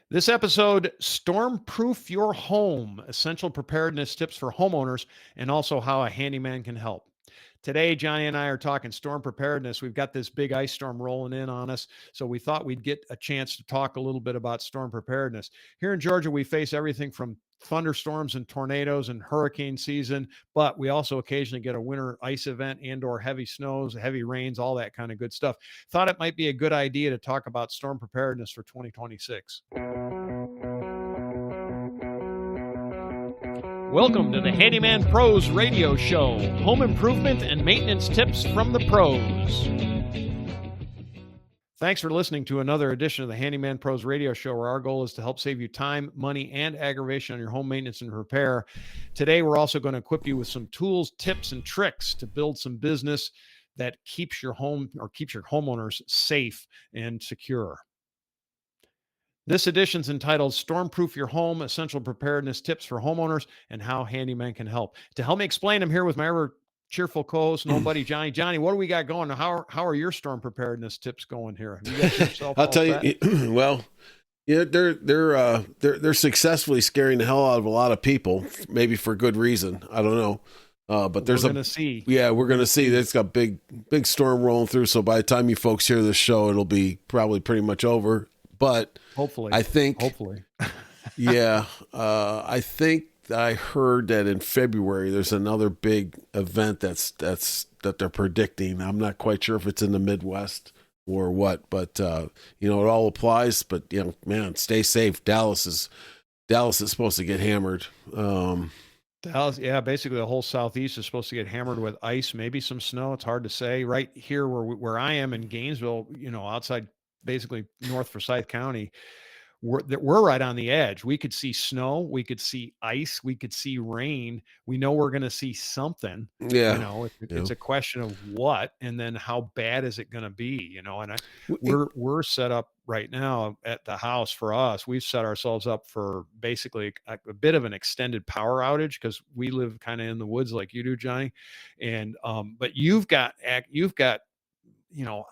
This episode, Stormproof Your Home, essential preparedness tips for homeowners, and also how a handyman can help. Today, Johnny and I are talking storm preparedness. We've got this big ice storm rolling in on us, so we thought we'd get a chance to talk a little bit about storm preparedness. Here in Georgia, we face everything from thunderstorms and tornadoes and hurricane season, but we also occasionally get a winter ice event and or heavy snows, heavy rains, all that kind of good stuff. Thought it might be a good idea to talk about storm preparedness for 2026. Welcome to the Handyman Pros Radio Show, home improvement and maintenance tips from the pros. Thanks for listening to another edition of the Handyman Pros Radio Show, where our goal is to help save you time, money, and aggravation on your home maintenance and repair. Today, we're also going to equip you with some tools, tips, and tricks to build some business that keeps your home or keeps your homeowners safe and secure. This edition is entitled Stormproof Your Home, Essential Preparedness Tips for Homeowners and How Handyman Can Help. To help me explain, I'm here with my ever cheerful co-host, no buddy, Johnny. Johnny, what do we got going? How are your storm preparedness tips going here? Have you got yourself I'll tell you, well, yeah, they're successfully scaring the hell out of a lot of people, maybe for good reason. I don't know. But we're going to see. Yeah, we're going to see. It's got big storm rolling through. So by the time you folks hear this show, it'll be probably pretty much over. But hopefully, I think, yeah, I think I heard that in February there's another big event that they're predicting. I'm not quite sure if it's in the Midwest or what, but it all applies. But man, stay safe. Dallas is supposed to get hammered. Dallas, yeah, basically the whole southeast is supposed to get hammered with ice, maybe some snow. It's hard to say. Right here, where I am in Gainesville, outside, basically North Forsyth County, we're right on the edge. We could see snow, we could see ice, we could see rain. We know we're going to see something. Yeah, it's a question of what, and then how bad is it going to be? And we're set up right now at the house. For us, we've set ourselves up for basically a bit of an extended power outage because we live kind of in the woods like you do, Johnny. And but you've got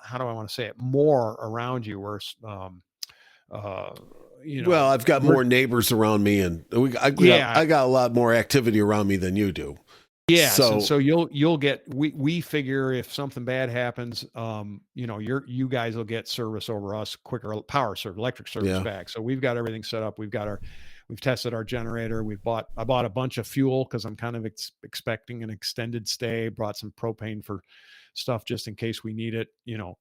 how do I want to say it, more around you where well, I've got more neighbors around me, and I got a lot more activity around me than you do. Yeah. So you'll get, we figure if something bad happens, you guys will get service over us quicker, electric service back. So we've got everything set up. We've tested our generator. I bought a bunch of fuel because I'm kind of expecting an extended stay, brought some propane for stuff just in case we need it,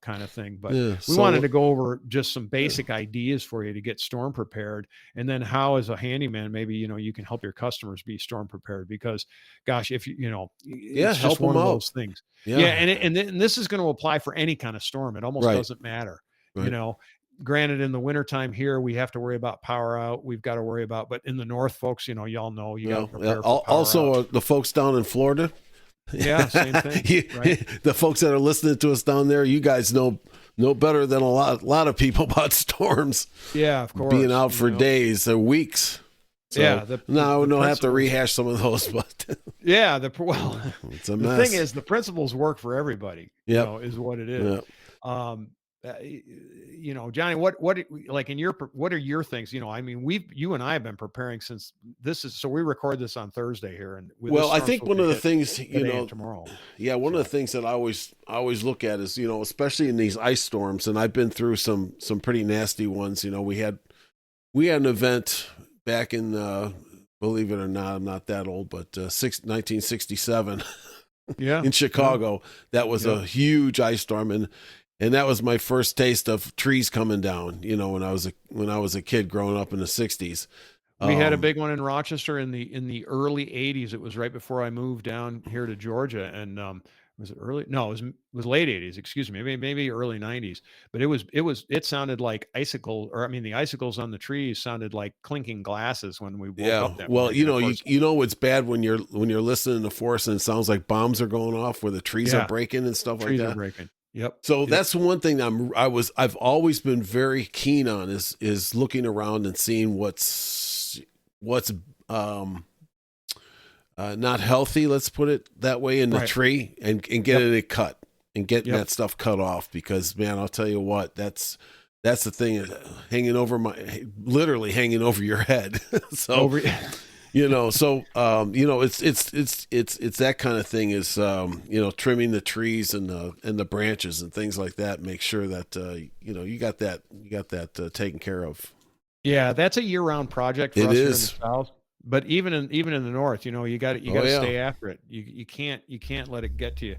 kind of thing. But we wanted to go over just some basic ideas for you to get storm prepared. And then how, as a handyman, maybe, you can help your customers be storm prepared, because gosh, if it's help just one them of out. those things. And this is going to apply for any kind of storm. It almost doesn't matter, Granted, in the wintertime here, we have to worry about power out. We've got to worry about, but in the north, folks, y'all know you got to prepare for power also out. The folks down in Florida. Yeah, same thing. Right? The folks that are listening to us down there, you guys know better than a lot of people about storms. Yeah, of course. Being out for days or weeks. So, we don't have to rehash some of those, but it's a mess. The thing is, the principles work for everybody. Is what it is. Johnny, what are your things? You and I have been preparing since so we record this on Thursday here. And I think one of the things, tomorrow. Yeah. One of the things that I always look at is, especially in these ice storms, and I've been through some pretty nasty ones. We had an event back in, believe it or not, I'm not that old, but 1967 in Chicago. That was a huge ice storm. And that was my first taste of trees coming down, when I was a kid growing up in the 60s. We had a big one in Rochester in the early 80s. It was right before I moved down here to Georgia. And was it early? No, it was late 80s, excuse me, maybe early 90s. But it sounded like the icicles on the trees sounded like clinking glasses when we woke up that morning. It's bad when you're listening to forest and it sounds like bombs are going off where the trees are breaking and stuff like that. Trees are breaking. Yep. So that's one thing I've always been very keen on is looking around and seeing what's not healthy, let's put it that way, in the tree and getting it cut and getting that stuff cut off, because man, I'll tell you what, that's that's the thing, literally hanging over your head. So, Over. so, it's that kind of thing is, trimming the trees and the branches and things like that. Make sure that, you got that taken care of. Yeah, that's a year-round project for It us here in the is. South. But even in the North, you got Oh to yeah. stay after it. You can't let it get to you.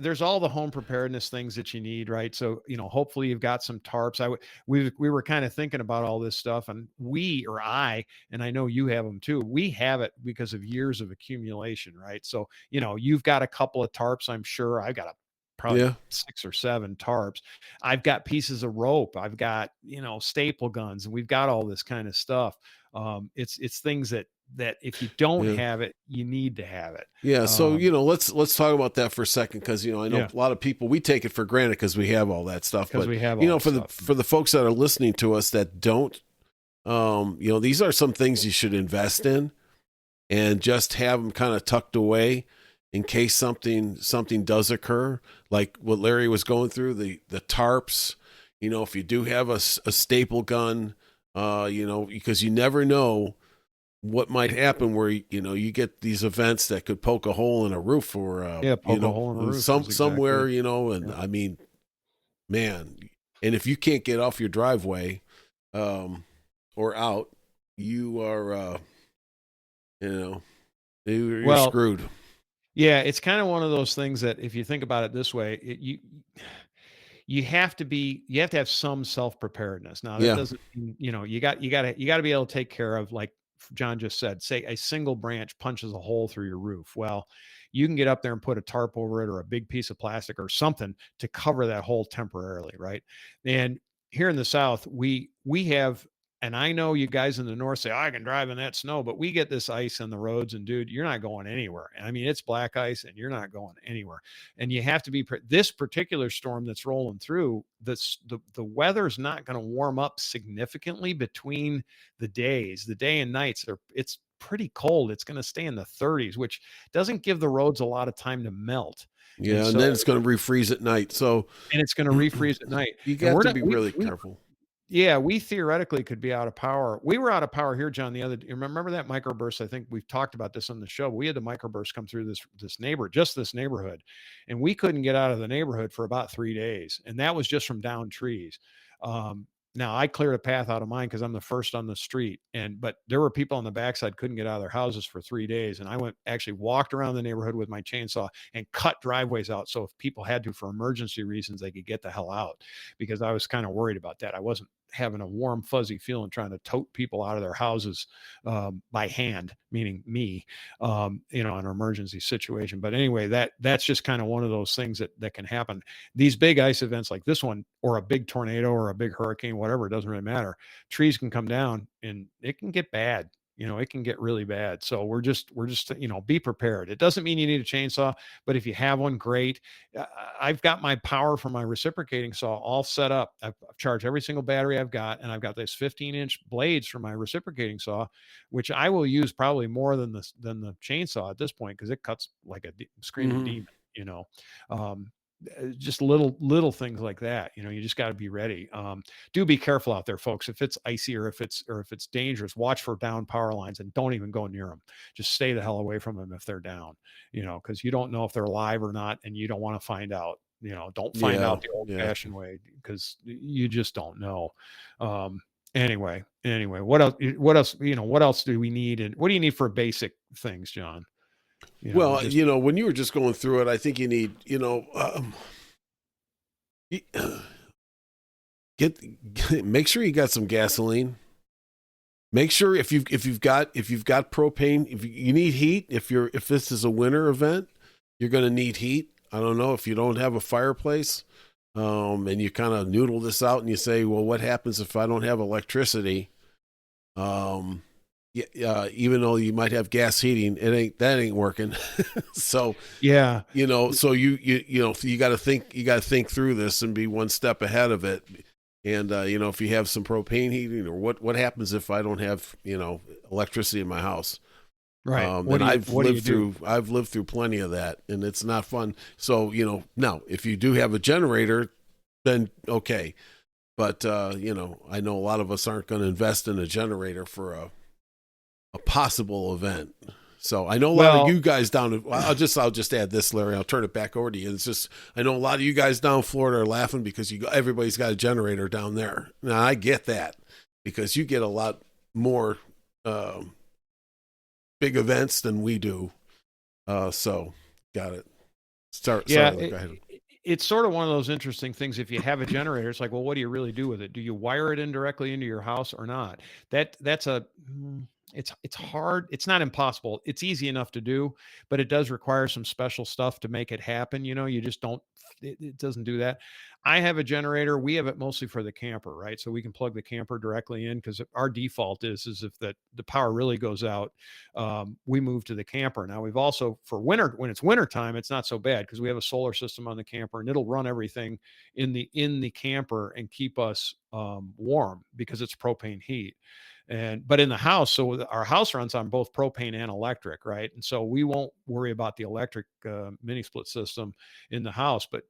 There's all the home preparedness things that you need, right? So hopefully you've got some tarps. We were kind of thinking about all this stuff, and and I know you have them too. We have it because of years of accumulation, right? So you've got a couple of tarps. I'm sure I've got probably Yeah. 6 or 7 tarps. I've got pieces of rope. I've got staple guns, and we've got all this kind of stuff. It's things that if you don't Yeah. have it, you need to have it. Yeah. So, let's talk about that for a second. Cause I know Yeah, a lot of people, we take it for granted cause we have all that stuff, because but we have all that for stuff. the folks that are listening to us that don't, these are some things you should invest in and just have them kind of tucked away in case something does occur. Like what Larry was going through, the tarps, if you do have a staple gun, because you never know what might happen where you get these events that could poke a hole in a roof or Yeah, poke a hole in the roof. somewhere, Yeah. I mean, man, and if you can't get off your driveway or out, you are you're Well, screwed. yeah, it's kind of one of those things that if you think about it this way, you have to have some self-preparedness. Now that Yeah. doesn't mean, you got to be able to take care of, like John just said, say a single branch punches a hole through your roof. Well, you can get up there and put a tarp over it or a big piece of plastic or something to cover that hole temporarily, right? And here in the South, we have, and I know you guys in the North say, I can drive in that snow, but we get this ice on the roads, and dude, you're not going anywhere. I mean, it's black ice and you're not going anywhere. And you have to be this particular storm that's rolling through, the weather's not going to warm up significantly between the days. The day and nights it's pretty cold. It's going to stay in the 30s, which doesn't give the roads a lot of time to melt. Yeah. And then it's going to refreeze at night. So, And it's going to refreeze at night. you And got we're to not be really careful. yeah, we theoretically could be out of power. We were out of power here, John, you remember that microburst? I think we've talked about this on the show. We had the microburst come through this neighborhood, and we couldn't get out of the neighborhood for about 3 days, and that was just from downed trees. Now I cleared a path out of mine because I'm the first on the street, but there were people on the backside couldn't get out of their houses for 3 days, and I actually walked around the neighborhood with my chainsaw and cut driveways out, so if people had to for emergency reasons, they could get the hell out, because I was kind of worried about that. I wasn't having a warm, fuzzy feeling trying to tote people out of their houses by hand, meaning me, in an emergency situation. But anyway, that's just kind of one of those things that can happen. These big ice events like this one, or a big tornado or a big hurricane, whatever, it doesn't really matter. Trees can come down and it can get bad. It can get really bad. So we're just, be prepared. It doesn't mean you need a chainsaw, but if you have one, great. I've got my power for my reciprocating saw all set up. I've charged every single battery I've got, and I've got this 15-inch blades for my reciprocating saw, which I will use probably more than the chainsaw at this point, because it cuts like a screaming demon. Just little things like that. You just got to be ready. Do be careful out there, folks. If it's icy or if it's dangerous, watch for down power lines and don't even go near them. Just stay the hell away from them if they're down, because you don't know if they're alive or not, and you don't want to find out. Don't find out the old fashioned way, because you just don't know. Anyway, what else, what else do we need? And what do you need for basic things, John? Well, when you were just going through it, I think you need, make sure you got some gasoline. Make sure if you've got propane, if you need heat, if this is a winter event, you're going to need heat. I don't know if you don't have a fireplace, and you kind of noodle this out and you say, well, what happens if I don't have electricity? Even though you might have gas heating, that ain't working. So yeah, so you got to think through this and be one step ahead of it. And if you have some propane heating, or what happens if I don't have electricity in my house? Right. And I've lived through plenty of that, and it's not fun. So now if you do have a generator, then okay. but you know, I know a lot of us aren't going to invest in a generator for a possible event. So I know a lot of you guys down. I'll just add this, Larry. I'll turn it back over to you. It's just I know a lot of you guys down in Florida are laughing because everybody's got a generator down there. Now I get that because you get a lot more big events than we do. So got it. Sorry, go ahead. It's sort of one of those interesting things. If you have a generator, it's like, well, what do you really do with it? Do you wire it in directly into your house or not? It's hard. It's not impossible. It's easy enough to do, but it does require some special stuff to make it happen. You know, you just don't, it doesn't do that. I have a generator. We have it mostly for the camper, right? So we can plug the camper directly in because our default is if the power really goes out, we move to the camper. Now we've also for winter, when it's winter time, it's not so bad because we have a solar system on the camper and it'll run everything in the camper and keep us warm because it's propane heat. But in the house, so our house runs on both propane and electric, right? And so we won't worry about the electric mini split system in the house. But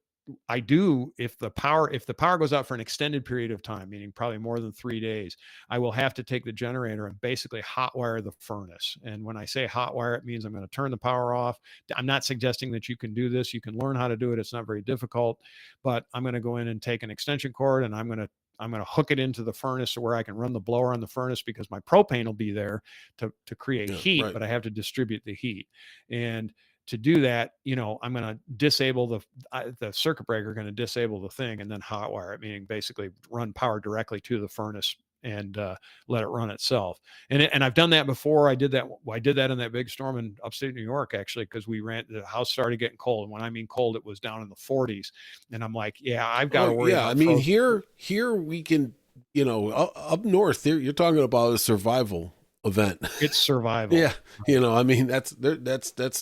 I do, if the power goes out for an extended period of time, meaning probably more than 3 days, I will have to take the generator and basically hot wire the furnace. And when I say hot wire, it means I'm going to turn the power off. I'm not suggesting that you can do this. You can learn how to do it. It's not very difficult, but I'm going to go in and take an extension cord and I'm going to hook it into the furnace where I can run the blower on the furnace because my propane will be there to create heat, right. But I have to distribute the heat. And to do that, you know, I'm going to disable the circuit breaker, going to disable the thing and then hot wire it, meaning basically run power directly to the furnace and let it run itself. And I've done that before. I did that in that big storm in upstate New York, actually, because the house started getting cold. And when I mean cold, it was down in the 40s. And I'm like, yeah, I've got to worry about here we can, you know, up north, you're talking about a survival event. It's survival. Yeah. You know, I mean, that's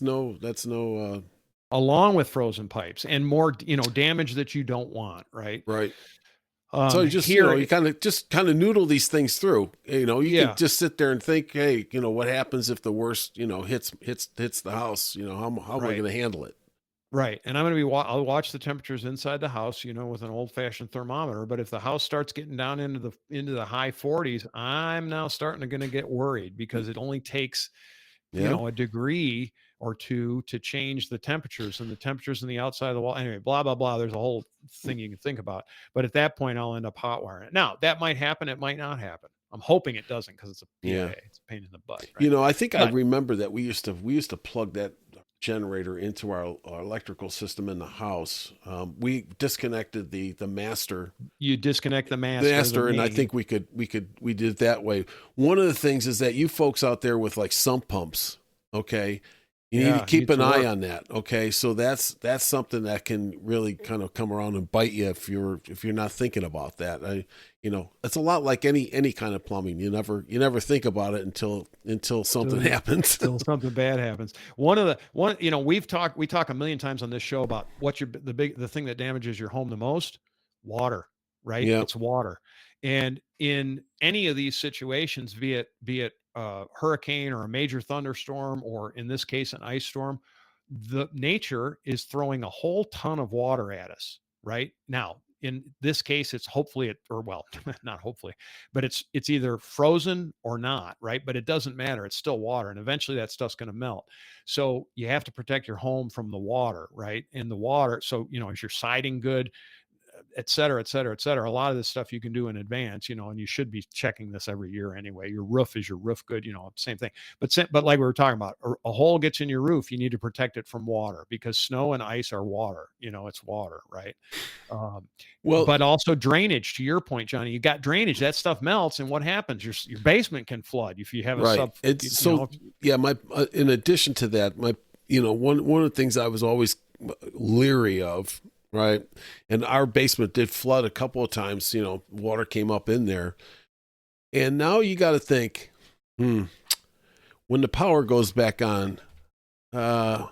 no along with frozen pipes and more, you know, damage that you don't want. Right. Right. So you just, you kind of noodle these things through, you know, you can just sit there and think, hey, you know, what happens if the worst, you know, hits the house, you know, how am I going to handle it? Right. And I'll watch the temperatures inside the house, you know, with an old fashioned thermometer. But if the house starts getting down into the high 40s, I'm now starting to get worried because it only takes, you know, a degree or two to change the temperatures and the temperatures in the outside of the wall. Anyway, blah, blah, blah. There's a whole thing you can think about. But at that point, I'll end up hot wiring it. Now, that might happen. It might not happen. I'm hoping it doesn't because it's a PA. It's a pain in the butt. Right? You know, I think I remember that we used to plug that generator into our electrical system in the house. We disconnected the master. You disconnect the master, and I think we did it that way. One of the things is that you folks out there with like sump pumps, okay, you need to keep an eye on that. Okay, so that's something that can really kind of come around and bite you if you're not thinking about that. You know, it's a lot like any kind of plumbing. You never think about it until something happens. Until something bad happens. You know, we talk a million times on this show about what's the thing that damages your home the most? Water, right? Yeah. It's water. And in any of these situations, be it hurricane or a major thunderstorm, or in this case, an ice storm, the nature is throwing a whole ton of water at us right now. In this case, it's not hopefully, but it's either frozen or not, right? But it doesn't matter. It's still water. And eventually that stuff's going to melt. So you have to protect your home from the water, right? And the water. So, you know, is your siding good? Et cetera, et cetera, et cetera. A lot of this stuff you can do in advance, you know, and you should be checking this every year anyway. Is your roof good? You know, same thing. But like we were talking about, a hole gets in your roof, you need to protect it from water because snow and ice are water. You know, it's water, right? But also drainage. To your point, Johnny, you got drainage. That stuff melts, and what happens? Your basement can flood if you have a in addition to that, one of the things I was always leery of. Right. And our basement did flood a couple of times, you know, water came up in there. And now you got to think, when the power goes back on, am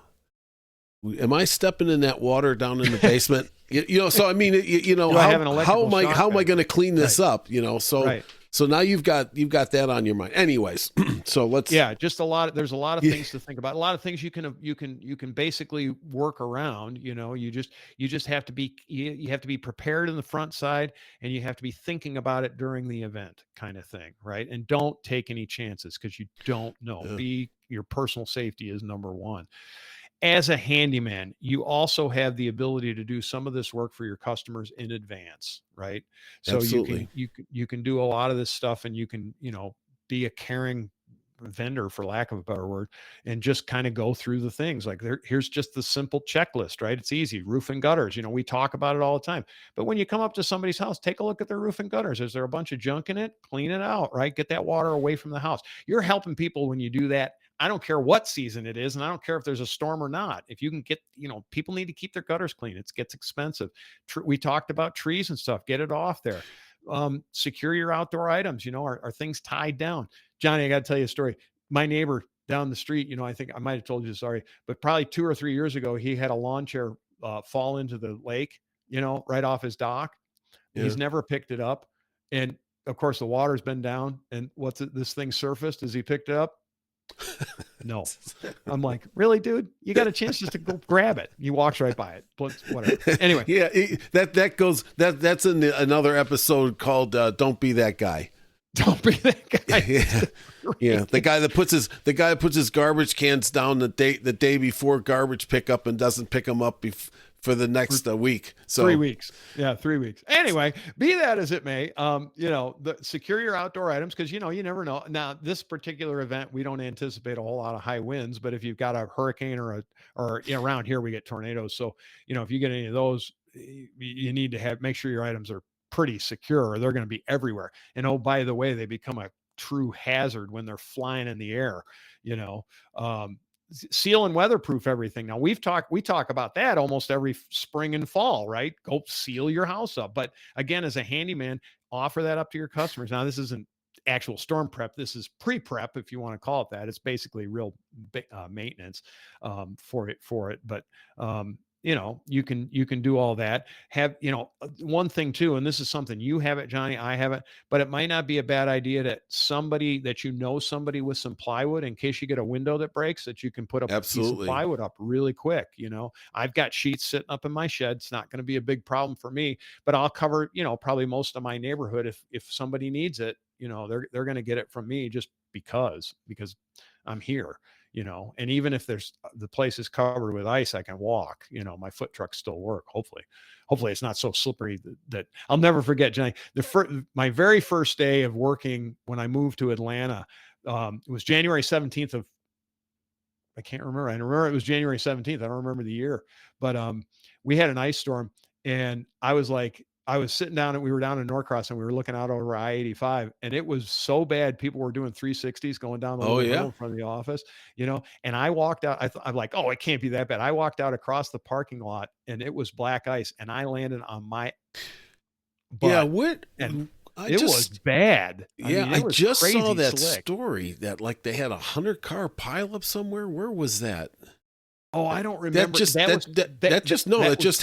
I stepping in that water down in the basement? So, I mean, how am I going to clean this up? You know, so So now you've got that on your mind. Anyways, so let's. Yeah, just there's a lot of things to think about. A lot of things you can basically work around. You just have to you have to be prepared in the front side, and you have to be thinking about it during the event, kind of thing, right? And don't take any chances because you don't know. Your personal safety is number one. As a handyman, you also have the ability to do some of this work for your customers in advance, right? So Absolutely. you can do a lot of this stuff, and you can, be a caring vendor, for lack of a better word, and just kind of go through the things. Like, here's just the simple checklist, right? It's easy. Roof and gutters, we talk about it all the time. But when you come up to somebody's house, take a look at their roof and gutters. Is there a bunch of junk in it? Clean it out, right? Get that water away from the house. You're helping people when you do that. I don't care what season it is, and I don't care if there's a storm or not. If you can get, people need to keep their gutters clean. It gets expensive. We talked about trees and stuff. Get it off there. Secure your outdoor items. Are things tied down? Johnny, I got to tell you a story. My neighbor down the street, I think I might have told you, sorry, but probably 2 or 3 years ago, he had a lawn chair fall into the lake, right off his dock. Yeah. He's never picked it up. And of course, the water's been down. And this thing surfaced as he picked it up? No. I'm like, really, dude? You got a chance just to go grab it. He walks right by it. Whatever. Anyway. Yeah, that's in another episode called "Don't Be That Guy." Don't be that guy. Yeah. The guy that puts his garbage cans down the day before garbage pickup and doesn't pick them up for the next week. So 3 weeks. Yeah, 3 weeks. Anyway, be that as it may, secure your outdoor items, because you never know. Now, this particular event, we don't anticipate a whole lot of high winds, but if you've got a hurricane or around here we get tornadoes. So, if you get any of those, you need to make sure your items are pretty secure, or they're going to be everywhere. And oh, by the way, they become a true hazard when they're flying in the air. Seal and weatherproof everything. Now, we talk about that almost every spring and fall, right? Go seal your house up. But again, as a handyman, offer that up to your customers. Now, this isn't actual storm prep. This is pre-prep, if you want to call it that. It's basically real maintenance for it. But you can do all that. Have, one thing too, and this is something you have it, Johnny, I have it, but it might not be a bad idea that somebody with some plywood, in case you get a window that breaks, that you can put a piece of plywood up really quick. I've got sheets sitting up in my shed. It's not going to be a big problem for me, but I'll cover, probably most of my neighborhood. If somebody needs it, they're going to get it from me just because I'm here. And even if the place is covered with ice, I can walk. My foot trucks still work. Hopefully it's not so slippery that I'll never forget, Johnny. My very first day of working when I moved to Atlanta, it was January 17th of, I can't remember. I remember it was January 17th. I don't remember the year, but we had an ice storm, and I was sitting down, and we were down in Norcross, and we were looking out over I-85, and it was so bad. People were doing 360s going down the hill in front of the office, and I walked out. I'm like, oh, it can't be that bad. I walked out across the parking lot, and it was black ice, and I landed on my butt. Yeah. What? And it was bad. I just saw that story that they had 100-car pileup somewhere. Where was that? Oh, I don't remember. That just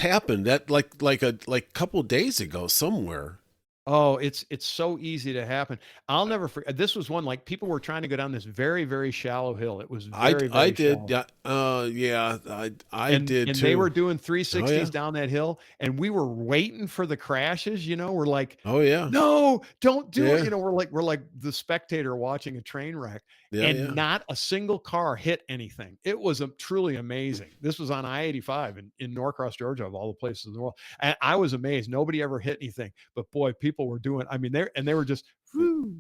happened. That like a couple days ago somewhere. Oh, it's so easy to happen. I'll never forget. This was one, people were trying to go down this very, very shallow hill. It was very did. I did and too. They were doing 360s down that hill, and we were waiting for the crashes. We're like, oh yeah, no, don't do it. We're like the spectator watching a train wreck, not a single car hit anything. It was truly amazing. This was on I-85 in Norcross, Georgia, of all the places in the world. And I was amazed. Nobody ever hit anything, but boy, people were doing, they were just, so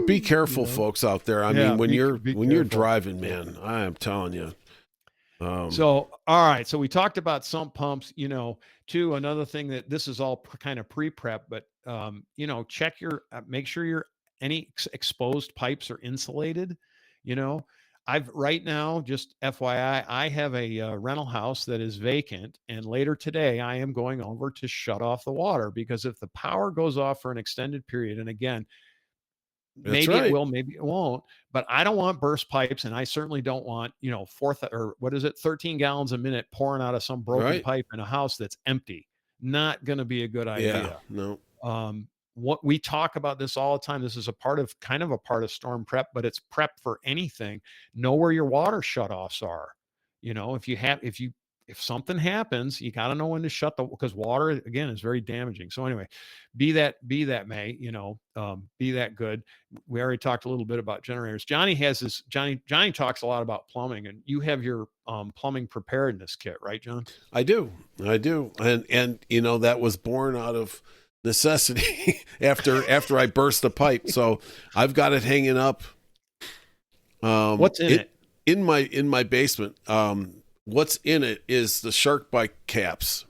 be careful, folks out there. I mean, when you're driving, man, I am telling you. So, all right. So we talked about sump pumps, too. Another thing that this is all kind of pre-prep, but, check make sure any exposed pipes are insulated, right now, just FYI, I have a rental house that is vacant, and later today I am going over to shut off the water, because if the power goes off for an extended period, and again, maybe it will, maybe it won't, but I don't want burst pipes, and I certainly don't want, 13 gallons a minute pouring out of some broken pipe in a house that's empty. Not going to be a good idea. Yeah, no. what we talk about this all the time. This is kind of a part of storm prep, but it's prep for anything. Know where your water shutoffs are. If something happens, you got to know when to shut because water again is very damaging. So anyway, be that may, be that good. We already talked a little bit about generators. Johnny talks a lot about plumbing, and you have your plumbing preparedness kit, right, John? I do. And that was born out of necessity after I burst a pipe. So I've got it hanging up. What's in it? In my basement. What's in it is the shark bite caps.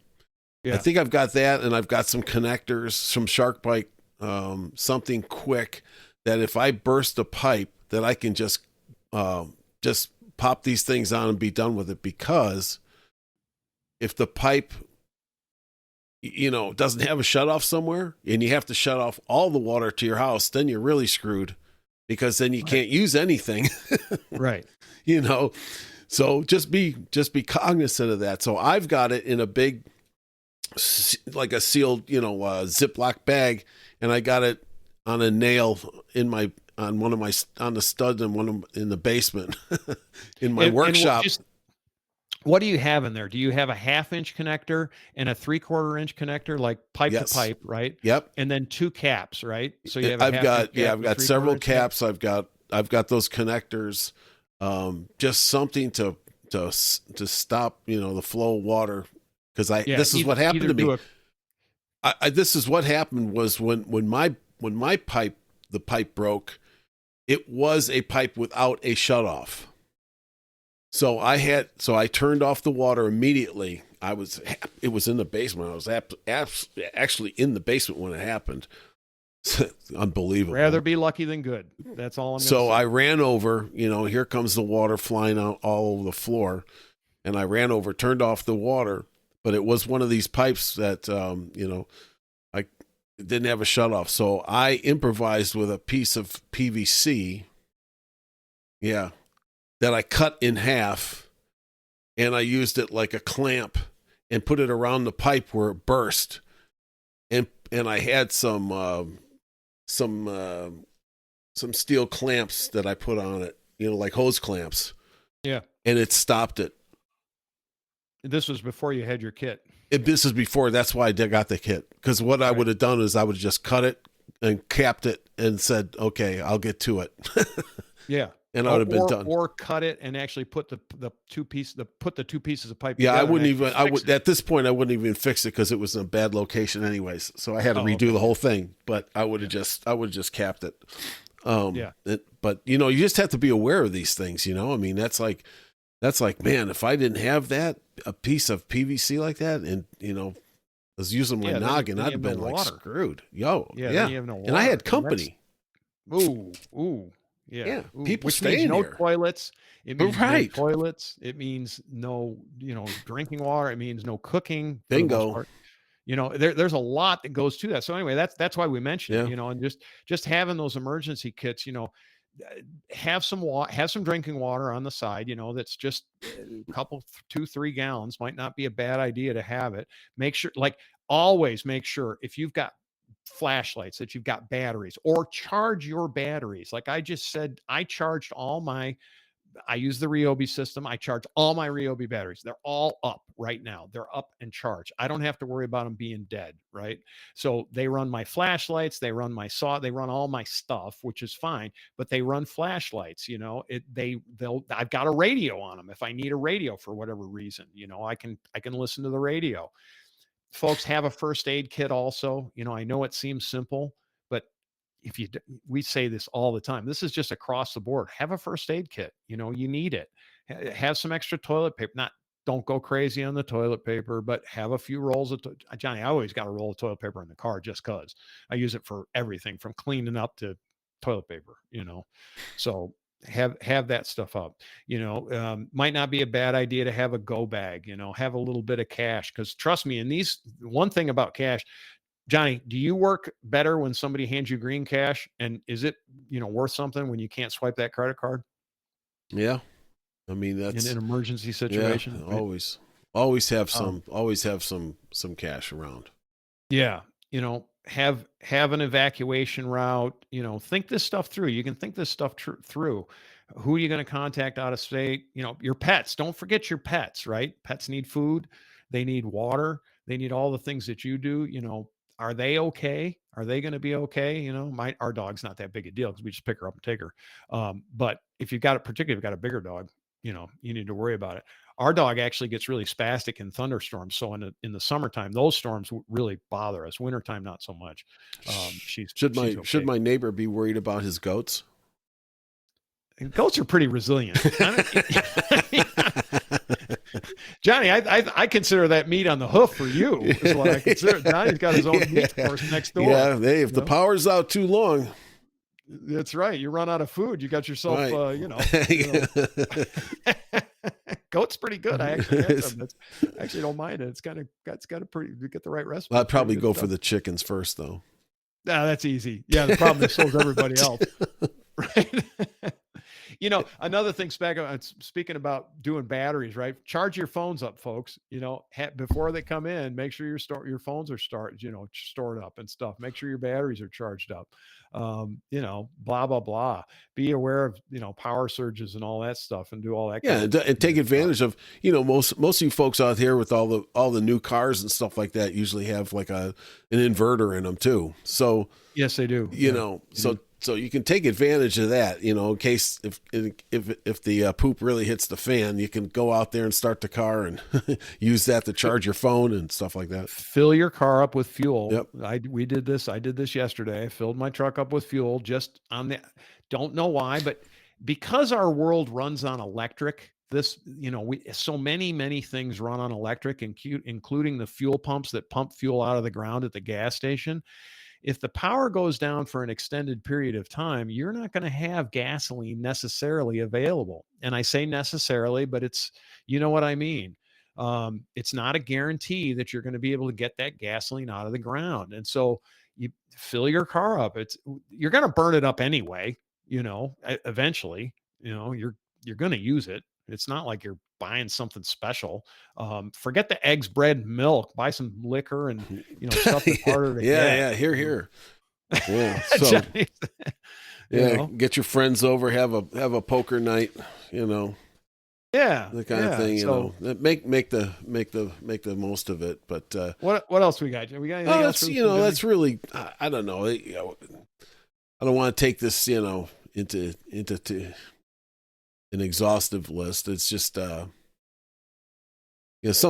Yeah. I think I've got that, and I've got some connectors, some shark bite, something quick that if I burst a pipe, that I can just pop these things on and be done with it. Because if the pipe, doesn't have a shutoff somewhere, and you have to shut off all the water to your house, then you're really screwed, because then you can't use anything. Right. So just be cognizant of that. So I've got it in a big, like a sealed, Ziploc bag, and I got it on a nail on the stud in the basement in my workshop. What do you have in there? Do you have a 1/2 inch connector and a 3/4 inch connector, like pipe to pipe, right? Yep. And then 2 caps, right? So you have I've got several caps. I've got those connectors. Just something to stop, the flow of water. Cause this is what happened to me. This is what happened was when my pipe, the pipe broke, it was a pipe without a shutoff. So I turned off the water immediately. It was in the basement. I was actually in the basement when it happened. Unbelievable. Rather be lucky than good. That's all I'm So I ran over, here comes the water flying out all over the floor. And I ran over, turned off the water, but it was one of these pipes that, I didn't have a shutoff. So I improvised with a piece of PVC. Yeah. That I cut in half, and I used it like a clamp and put it around the pipe where it burst. And I had some steel clamps that I put on it, like hose clamps. Yeah. And it stopped it. This was before you had your kit. This is before. That's why I got the kit. Because what I would have done is I would have just cut it and capped it and said, okay, I'll get to it. Yeah. And I would have been done. Or cut it and actually put the two pieces of pipe. Yeah, I wouldn't even. At this point, I wouldn't even fix it because it was in a bad location, anyways. So I had to redo the whole thing. But I would have just capped it. But you just have to be aware of these things. I mean, that's like, man, if I didn't have that, a piece of PVC like that, and I was using my noggin, I'd have been like screwed. Yeah. You have no water. And I had company. Ooh. Yeah. People which staying means no here. Toilets. It means no toilets. It means no, drinking water. It means no cooking. Bingo. There's a lot that goes to that. So anyway, that's why we mentioned it, and just having those emergency kits, have some drinking water on the side, that's just a couple, 2-3 gallons. Might not be a bad idea to have it. Always make sure if you've got flashlights that you've got batteries, or charge your batteries. Like I just said, I use the Ryobi system. I charge all my Ryobi batteries. They're all up right now. They're up and charged. I don't have to worry about them being dead. Right. So they run my flashlights. They run my they run all my stuff, which is fine, but they run flashlights, I've got a radio on them. If I need a radio for whatever reason, I can listen to the radio. Folks, have a first aid kit also. I know it seems simple, but we say this all the time. This is just across the board. Have a first aid kit. You need it. Have some extra toilet paper. Don't go crazy on the toilet paper, but have a few rolls of Johnny. I always got a roll of toilet paper in the car just because I use it for everything from cleaning up to toilet paper. So have that stuff up. Might not be a bad idea to have a go bag. Have a little bit of cash, because trust me, one thing about cash, Johnny, do you work better when somebody hands you green cash? And is it worth something when you can't swipe that credit card? Yeah, I mean, that's in an emergency situation. Yeah, right? always have some cash around. Yeah, have an evacuation route, think this stuff through. You can think this stuff through. Who are you going to contact out of state? Your pets. Don't forget your pets, right? Pets need food. They need water. They need all the things that you do. Are they okay? Are they going to be okay? Our dog's not that big a deal because we just pick her up and take her. But if particularly if you've got a bigger dog, you need to worry about it. Our dog actually gets really spastic in thunderstorms. So in the summertime, those storms really bother us. Wintertime, not so much. Should my neighbor be worried about his goats? And goats are pretty resilient. Johnny, I consider that meat on the hoof for you. Is what I consider. Johnny's got his own meat horse next door. Yeah, if the power's out too long. That's right. You run out of food. You got yourself, goat's pretty good. I actually have some. I actually don't mind it. It's got a pretty. You get the right recipe. I'd probably go for the chickens first, though. Nah, that's easy. Yeah, the problem is so is everybody else. Right. Another thing, speaking about doing batteries, right? Charge your phones up, folks. Before they come in, make sure your phones are stored up and stuff. Make sure your batteries are charged up. Blah, blah, blah. Be aware of, power surges and all that stuff and do all that. Yeah. And take advantage of, most of you folks out here with all the new cars and stuff like that usually have like an inverter in them too. So yes, they do. So you can take advantage of that, in case if the poop really hits the fan, you can go out there and start the car and use that to charge your phone and stuff like that. Fill your car up with fuel. Yep. We did this. I did this yesterday. I filled my truck up with fuel just don't know why, but because our world runs on electric, so many things run on electric, including the fuel pumps that pump fuel out of the ground at the gas station. If the power goes down for an extended period of time, you're not going to have gasoline necessarily available. And I say necessarily, but it's, what I mean. It's not a guarantee that you're going to be able to get that gasoline out of the ground. And so you fill your car up. You're going to burn it up anyway, eventually, you're going to use it. It's not like you're buying something special. Forget the eggs, bread, milk. Buy some liquor and stuff that's harder to get. Yeah, here. Yeah, so get your friends over, have a poker night. Yeah, the kind of thing. Make the most of it. But what else we got? We got anything else? That's really I don't know. I don't want to take this into an exhaustive list. It's just some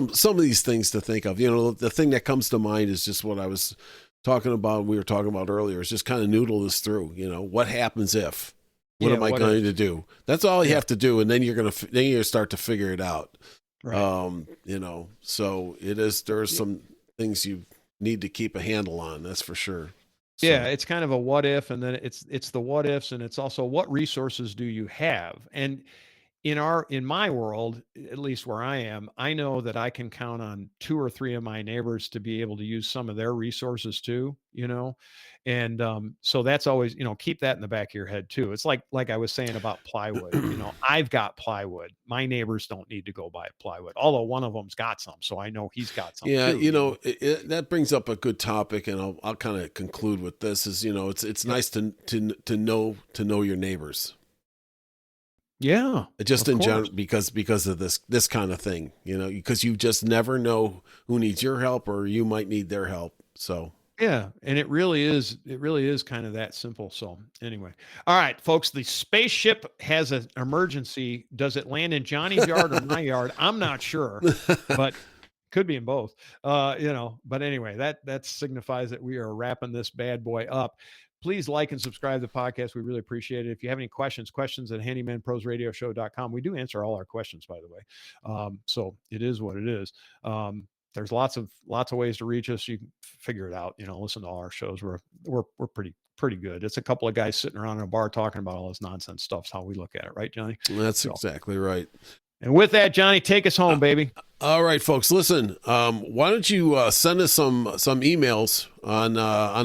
of these things to think of. The thing that comes to mind is just what I was talking about. We were talking about earlier. It's just kind of noodle this through. What happens if? What am I going to do? That's all you have to do, and then you're gonna start to figure it out. Right. So it is. There's some things you need to keep a handle on. That's for sure. So. Yeah, it's kind of a what if, and then it's the what ifs, and it's also what resources do you have? And in my world, at least where I am, I know that I can count on 2 or 3 of my neighbors to be able to use some of their resources too, and so that's always, keep that in the back of your head too. It's like I was saying about plywood, I've got plywood. My neighbors don't need to go buy plywood, although one of them's got some, so I know he's got some. Yeah, too, that brings up a good topic, and I'll kind of conclude with this: is it's nice to know your neighbors. Yeah, just in general, because of this kind of thing, because you just never know who needs your help or you might need their help. So yeah, and it really is kind of that simple. So anyway, all right, folks, the spaceship has an emergency. Does it land in Johnny's yard or my yard? I'm not sure, but could be in both. But anyway, that signifies that we are wrapping this bad boy up. Please like and subscribe to the podcast. We really appreciate it. If you have any questions at handymanprosradioshow.com. We do answer all our questions, by the way. So it is what it is. There's lots of ways to reach us. You can figure it out, listen to all our shows. We're pretty good. It's a couple of guys sitting around in a bar talking about all this nonsense stuff. Is how we look at it. Right, Johnny? That's exactly right. And with that, Johnny, take us home, baby. All right, folks, listen, why don't you send us some emails on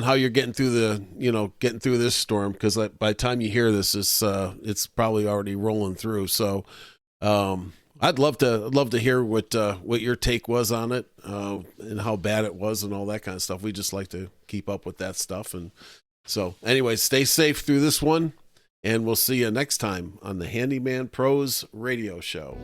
how you're getting through this storm, because by the time you hear this, it's probably already rolling through. So I'd love to hear what your take was on it, and how bad it was and all that kind of stuff. We just like to keep up with that stuff. And so anyway, stay safe through this one, and we'll see you next time on the Handyman Pros Radio Show.